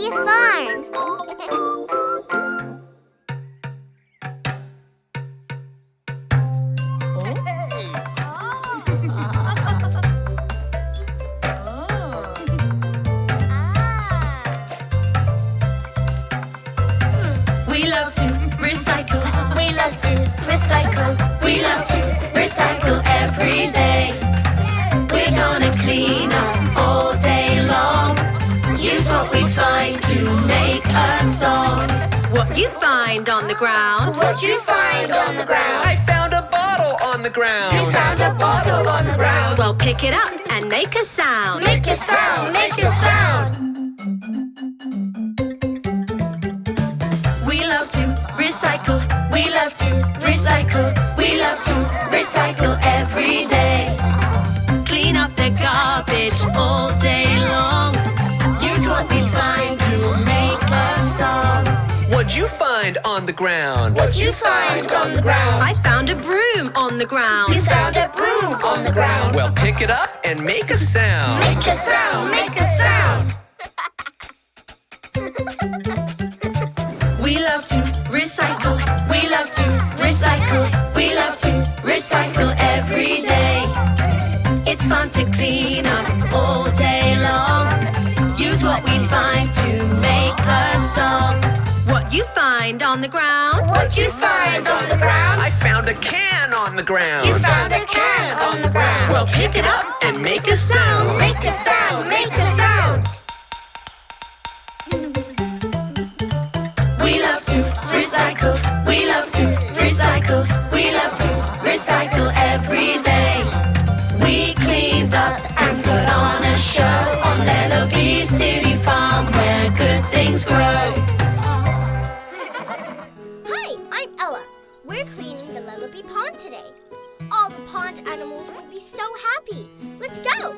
City Farm. We love to recycle. We love to recycle. We love to recycle every day. We're gonna clean up all day long. Use what we find to make a song. What you find on the ground? What you find on the ground? I found a bottle on the ground. You found a bottle on the ground. Well, pick it up and make a sound. Make a sound, make a sound. We love to recycle. We love to recycle. We love to recycle every day. Clean up the garbage all day long. Use what we find to make a song. What'd you find on the ground? What'd you find on the ground? I found a broom on the ground. You found a broom on the ground. Well, pick it up and make a sound. Make a sound, make a sound. We love to recycle. We love to recycle. We love to recycle every day. It's fun to clean up all day long. Use what we find to make a song. What you find on the ground? What you find on the ground? I found a can on the ground. You found a can on the ground. Well, pick it up and make a sound. Make a sound, make a sound. We love to recycle. We love to recycle. We love to recycle every day. We cleaned up and put on a show on Lellobee City Farm where good things grow. Hi, I'm Ella. We're cleaning the Lellobee pond today. All the pond animals will be so happy. Let's go.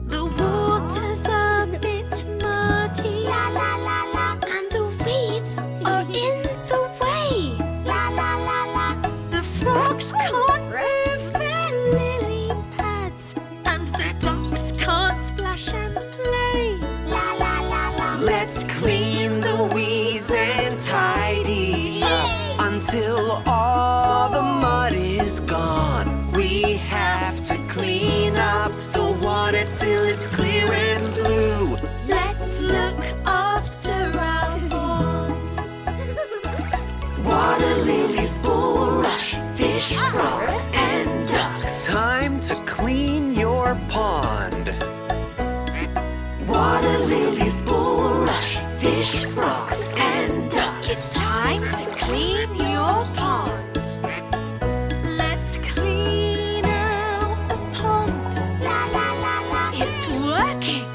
The water's a bit muddy. La la la la. And the weeds are in the way. La la la la. The frogs can't move their lily pads. And the ducks can't splash and play. La la la la. Let's clean the weeds and tidy up until all the mud is gone. We have to clean up the water till it's clear and blue. Let's look after our pond. Water lilies, bulrush, fish, frogs, and ducks. Time to clean your pond. Water lilies, bulrush, fish, frogs, and ducks. It's time to clean your pond. Let's clean out the pond. La la la la. It's working.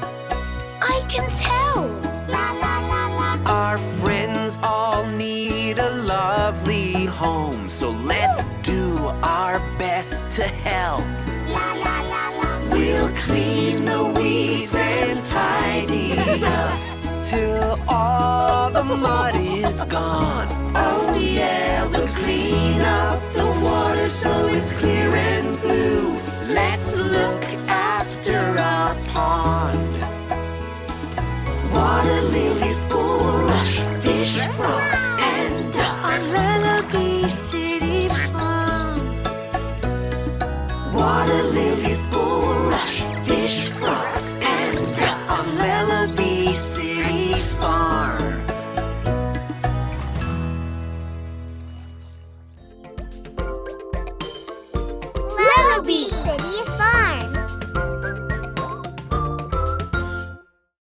I can tell. La la la la. Our friends all need a lovely home, so let's do our best to help. La la la la. We'll clean the weeds and tidy up till all the mud is gone. Oh yeah, we'll clean up the water so it's clear and blue. Let's look after our pond. Water lilies, bulrush, fish, frogs, and ducks. Lellobee City Farm. Water lilies, bulrush, fish, frogs, and ducks. On Lellobee City Farm.